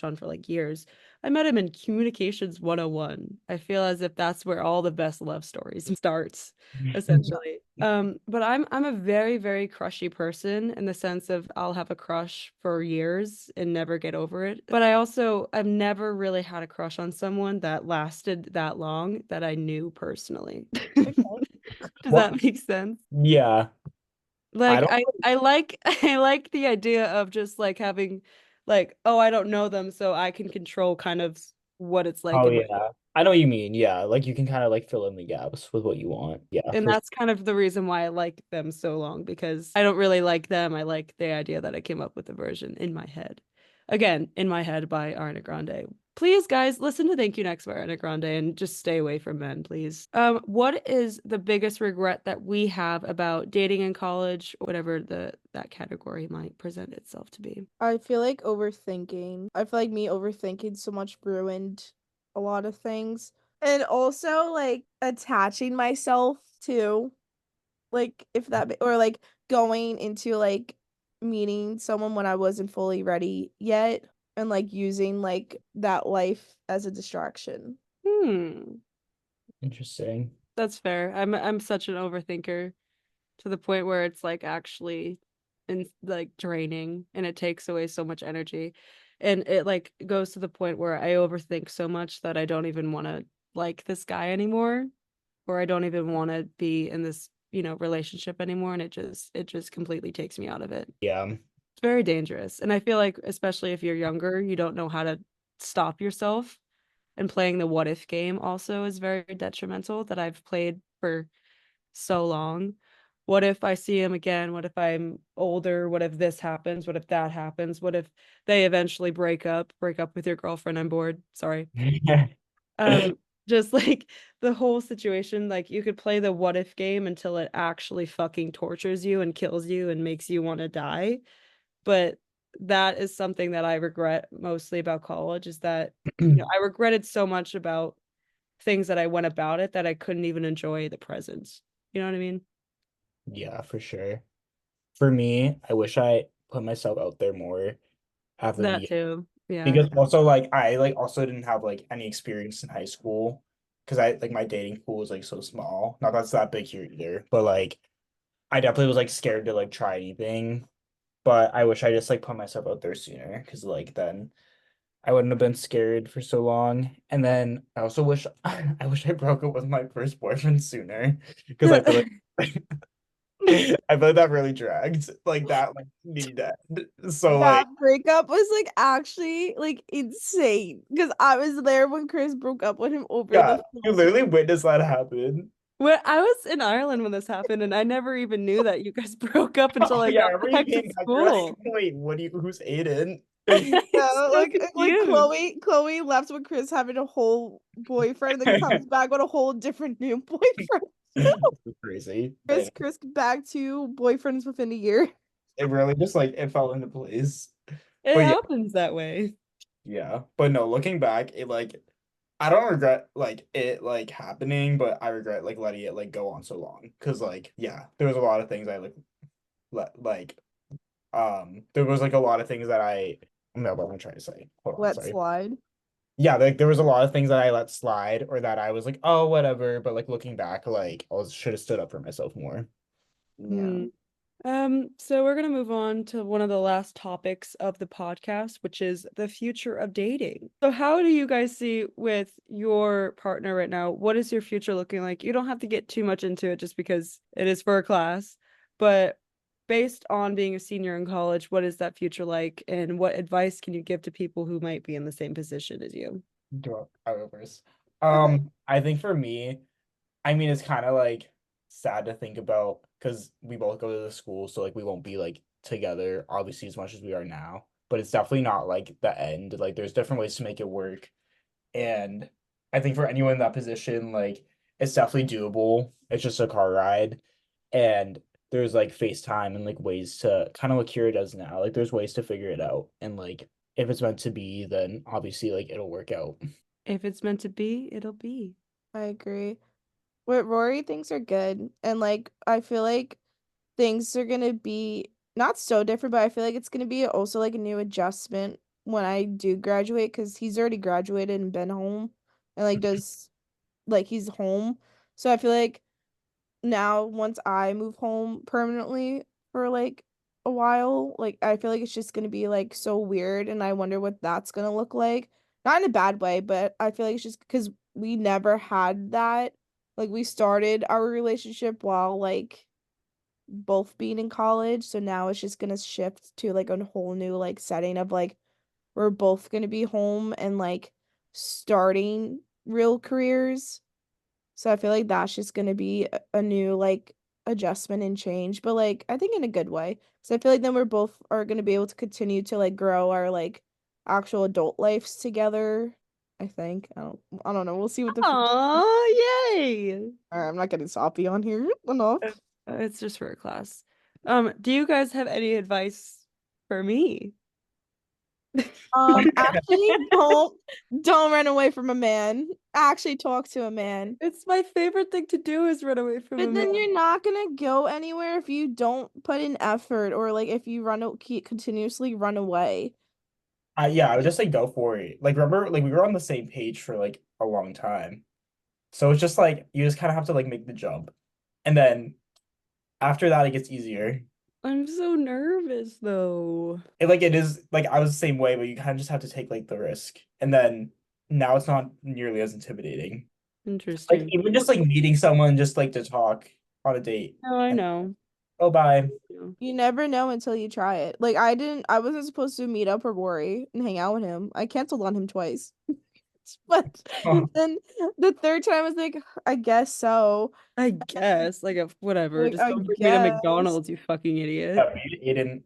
Speaker 1: on for like years. I met him in Communications 101. I feel as if that's where all the best love stories starts, essentially. But I'm a very, very crushy person in the sense of I'll have a crush for years and never get over it. But I've never really had a crush on someone that lasted that long that I knew personally. Does
Speaker 3: Well,
Speaker 1: that make sense?
Speaker 3: yeah, I
Speaker 1: Like
Speaker 3: don't.
Speaker 1: I like I like the idea of just like having like, oh, I don't know them, so I can control kind of what it's like
Speaker 3: Oh
Speaker 1: in my
Speaker 3: yeah, I know what you mean. Yeah, like you can kind of like fill in the gaps with what you want. Yeah,
Speaker 1: and
Speaker 3: for
Speaker 1: that's kind of the reason why I like them so long because I don't really like them. I like the idea that I came up with the version in my head. Again, in my head by Ariana Grande. Please, guys, listen to Thank You Next by Ariana Grande and just stay away from men, please. What is the biggest regret that we have about dating in college, whatever that category might present itself to be?
Speaker 2: I feel like overthinking. I feel like me overthinking so much ruined a lot of things. And also like attaching myself to like if or like going into like meeting someone when I wasn't fully ready yet and like using like that life as a distraction.
Speaker 1: Hmm,
Speaker 3: interesting.
Speaker 1: that's fair. I'm such an overthinker to the point where it's like actually and like draining and it takes away so much energy. And it like goes to the point where I overthink so much that I don't even want to like this guy anymore or I don't even want to be in this, relationship anymore and it just completely takes me out of it.
Speaker 3: Yeah,
Speaker 1: It's very dangerous. And I feel like especially if you're younger, you don't know how to stop yourself and playing the what if game also is very detrimental that I've played for so long. What if I see him again? What if I'm older? What if this happens? What if that happens? What if they eventually break up? Break up with your girlfriend, I'm bored. Sorry. Um, just like the whole situation, like you could play the what if game until it actually fucking tortures you and kills you and makes you want to die. But that is something that I regret mostly about college is that, I regretted so much about things that I went about it that I couldn't even enjoy the present. You know what I mean?
Speaker 3: yeah, for sure. For me, I wish I put myself out there more at the
Speaker 1: That
Speaker 3: beginning
Speaker 1: too. Yeah.
Speaker 3: because also like I like also didn't have like any experience in high school because I like my dating pool was like so small. Not that's that big here either, but like I definitely was like scared to like try anything. But I wish I just like put myself out there sooner because like then I wouldn't have been scared for so long. And then I also wish I wish I broke up with my first boyfriend sooner because I feel like I feel like that really dragged. Like that like needed to end. So
Speaker 2: That
Speaker 3: like
Speaker 2: breakup was like actually like insane because I was there when Chris broke up with him over the
Speaker 3: yeah, you
Speaker 2: phone.
Speaker 3: literally witnessed that happen.
Speaker 1: Well, I was in Ireland when this happened, and I never even knew that you guys broke up until
Speaker 3: Oh
Speaker 1: I
Speaker 3: yeah, I
Speaker 1: got
Speaker 3: remember you
Speaker 1: back to
Speaker 3: came back, you're like,
Speaker 1: school.
Speaker 3: wait, what do you who's Aiden?
Speaker 1: It's
Speaker 2: Yeah,
Speaker 1: so
Speaker 2: like
Speaker 1: confused.
Speaker 2: Chloe left with Chris having a whole boyfriend, then comes back with a whole different new boyfriend.
Speaker 3: This is crazy. But
Speaker 2: Chris back to boyfriends within a year.
Speaker 3: it really just like it fell into place.
Speaker 1: It
Speaker 3: But yeah,
Speaker 1: happens that way.
Speaker 3: yeah. But no, looking back, it like I don't regret like it like happening, but I regret like letting it like go on so long. Cause like yeah, there was a lot of things I like like there was like a lot of things that I no, what am I trying to say? Hold on,
Speaker 2: Let
Speaker 3: sorry.
Speaker 2: slide.
Speaker 3: Yeah, like there was a lot of things that I let slide or that I was like, oh, whatever. But like looking back, like I was should have stood up for myself more.
Speaker 2: Yeah.
Speaker 1: So we're gonna move on to one of the last topics of the podcast, which is the future of dating. So how do you guys see with your partner right now? What is your future looking like? You don't have to get too much into it just because it is for a class, but based on being a senior in college, what is that future like, and what advice can you give to people who might be in the same position as you?
Speaker 3: Do I go first?
Speaker 2: Okay.
Speaker 3: I think for me, I mean, it's kind of like sad to think about because we both go to the school, so like we won't be like together, obviously, as much as we are now. But it's definitely not like the end. Like, there's different ways to make it work. And I think for anyone in that position, like, it's definitely doable. It's just a car ride. And there's like FaceTime and like ways to kind of what Kira does now. Like there's ways to figure it out. And like if it's meant to be, then obviously like it'll work out.
Speaker 1: If it's meant to be, it'll be.
Speaker 2: I agree. What Rory thinks are good, and like I feel like things are gonna be not so different, but I feel like it's gonna be also like a new adjustment when I do graduate because he's already graduated and been home and like does like he's home. So I feel like now once I move home permanently for like a while, like I feel like it's just gonna be like so weird and I wonder what that's gonna look like. Not in a bad way, but I feel like it's just because we never had that. Like we started our relationship while like both being in college, so now it's just gonna shift to like a whole new like setting of like we're both gonna be home and like starting real careers. So I feel like that's just gonna be a new like adjustment and change, but like I think in a good way. So I feel like then we're both are gonna be able to continue to like grow our like actual adult lives together. I think. I don't know. We'll see what the future.
Speaker 1: Aw, yay!
Speaker 2: Alright, I'm not getting soppy on here. Enough.
Speaker 1: It's just for a class. Do you guys have any advice for me?
Speaker 2: Actually don't run away from a man. Actually talk to a man.
Speaker 1: It's my favorite thing to do is run away from a
Speaker 2: But then
Speaker 1: man.
Speaker 2: you're not gonna go anywhere if you don't put in effort or like if you keep continuously run away.
Speaker 3: Yeah, I would just say go for it. Like remember, like we were on the same page for like a long time. So it's just like you just kind of have to like make the jump. And then after that it gets easier.
Speaker 1: I'm so nervous though.
Speaker 3: And like it is like I was the same way, but you kind of just have to take like the risk. And then now it's not nearly as intimidating. Like
Speaker 1: Interesting.
Speaker 3: even just like meeting someone just like to talk on a date.
Speaker 1: Oh, I
Speaker 3: And
Speaker 1: know.
Speaker 3: oh bye.
Speaker 2: You never know until you try it. Like I wasn't supposed to meet up with Rory and hang out with him. I canceled on him twice. But then the third time I was like, I guess so.
Speaker 1: I guess. Like, whatever.
Speaker 2: Like,
Speaker 1: Just
Speaker 2: I
Speaker 1: don't bring me to
Speaker 2: guess.
Speaker 1: McDonald's, you fucking idiot.
Speaker 3: Yeah, me and Aiden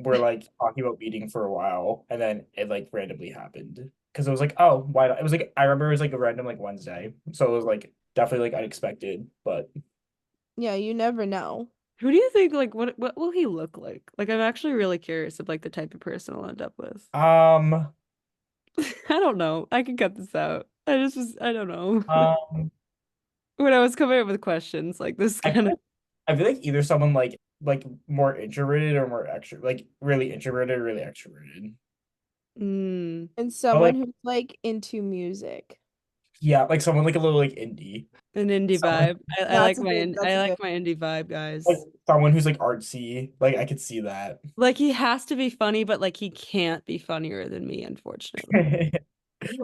Speaker 3: were like talking about meeting for a while, and then it like randomly happened because it was like, oh, why not? It was like I remember it was like a random like Wednesday, so it was like definitely like unexpected, but
Speaker 2: Yeah, you never know.
Speaker 1: Who do you think, like, what will he look like? Like, I'm actually really curious of, like, the type of person I'll end up with.
Speaker 3: um
Speaker 1: I don't know. I can cut this out. I don't know.
Speaker 3: um
Speaker 1: When I was coming up with questions, like, this
Speaker 3: I
Speaker 1: kind of,
Speaker 3: I feel like either someone like more introverted or more extro like really introverted, really extroverted.
Speaker 1: mm,
Speaker 2: And
Speaker 3: But
Speaker 2: someone
Speaker 3: like
Speaker 2: who's like into music.
Speaker 3: yeah, like someone like a little like indie.
Speaker 1: an indie
Speaker 3: Someone
Speaker 1: vibe. I like
Speaker 2: That's
Speaker 1: I
Speaker 2: a
Speaker 1: like
Speaker 2: good.
Speaker 1: my indie vibe,
Speaker 3: like
Speaker 1: guys.
Speaker 3: someone who's like artsy. Like I could see that.
Speaker 1: Like, he has to be funny, but, like, he can't be funnier than me, unfortunately.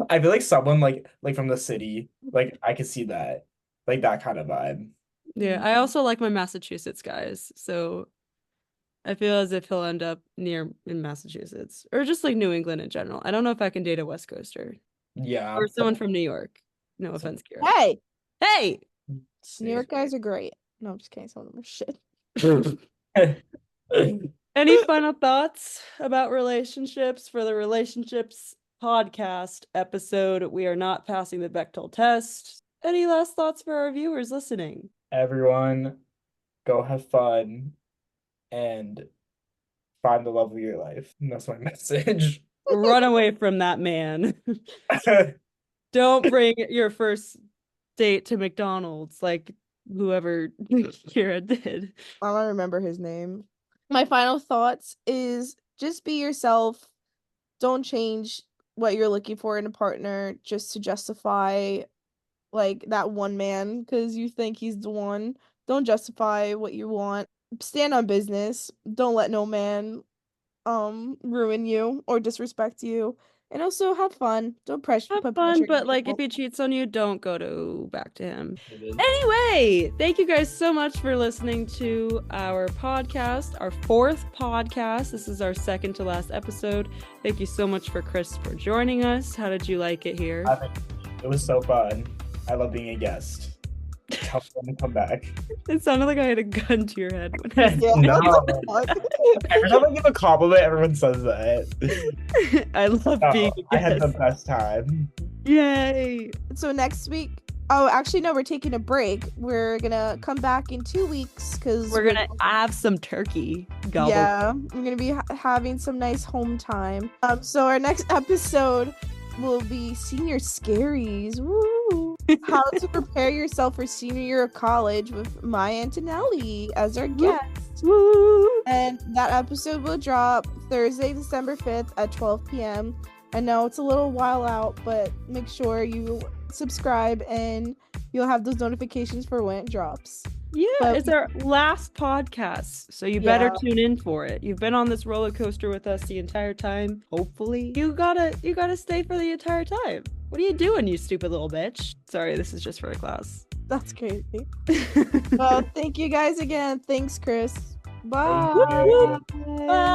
Speaker 3: I feel like someone like from the city, like I could see that, like that kind of vibe.
Speaker 1: Yeah, I also like my Massachusetts guys, so I feel as if he'll end up near in Massachusetts or just like New England in general. I don't know if I can date a West Coaster
Speaker 3: Yeah,
Speaker 1: or someone from New York. No
Speaker 3: so-
Speaker 1: offense, Kira.
Speaker 2: Hey,
Speaker 1: Hey!
Speaker 2: New York guys are great. No, I'm just kidding. Some of them are shit.
Speaker 1: Any final thoughts about relationships for the relationships podcast episode? We are not passing the Bechdel test. Any last thoughts for our viewers listening?
Speaker 3: Everyone, go have fun and find the love of your life. And that's my message.
Speaker 1: Run away from that man. Don't bring your first date to McDonald's like whoever Kira did.
Speaker 2: I don't remember his name. My final thoughts is just be yourself. Don't change what you're looking for in a partner just to justify like that one man because you think he's the one. Don't justify what you want. Stand on business. Don't let no man ruin you or disrespect you. And also have fun. Don't pressure
Speaker 1: Have
Speaker 2: put
Speaker 1: fun,
Speaker 2: pressure on
Speaker 1: but like if
Speaker 2: people.
Speaker 1: he cheats on you, don't go back to him. Anyway, thank you guys so much for listening to our podcast, our fourth podcast. This is our second to last episode. Thank you so much for Chris for joining us. How did you like it here?
Speaker 3: It was so fun. I love being a guest. Tell them to come back.
Speaker 1: It sounded like I had a gun to your head.
Speaker 3: No. Every time I give a compliment, everyone says that.
Speaker 1: I love
Speaker 3: No,
Speaker 1: being a
Speaker 3: I had the
Speaker 1: guest.
Speaker 3: best time.
Speaker 1: Yay!
Speaker 2: So next week Oh, actually, no, we're taking a break. We're gonna come back in 2 weeks because
Speaker 1: We're gonna have some turkey. Gobble.
Speaker 2: yeah, we're gonna be having some nice home time. So our next episode will be senior scaries. Woo! How to prepare yourself for senior year of college with my Antonelli as our guest.
Speaker 1: Woo!
Speaker 2: And that episode will drop Thursday, December 5th at 12 p.m. I know it's a little while out, but make sure you subscribe and you'll have those notifications for when it drops.
Speaker 1: Yeah,
Speaker 2: But
Speaker 1: it's our last podcast, so you better tune in for it. You've been on this roller coaster with us the entire time. Hopefully, you gotta stay for the entire time. What are you doing, you stupid little bitch? Sorry, this is just for the class.
Speaker 2: That's crazy. Well, thank you guys again. Thanks, Chris. Bye.
Speaker 3: Thank you.
Speaker 1: Bye.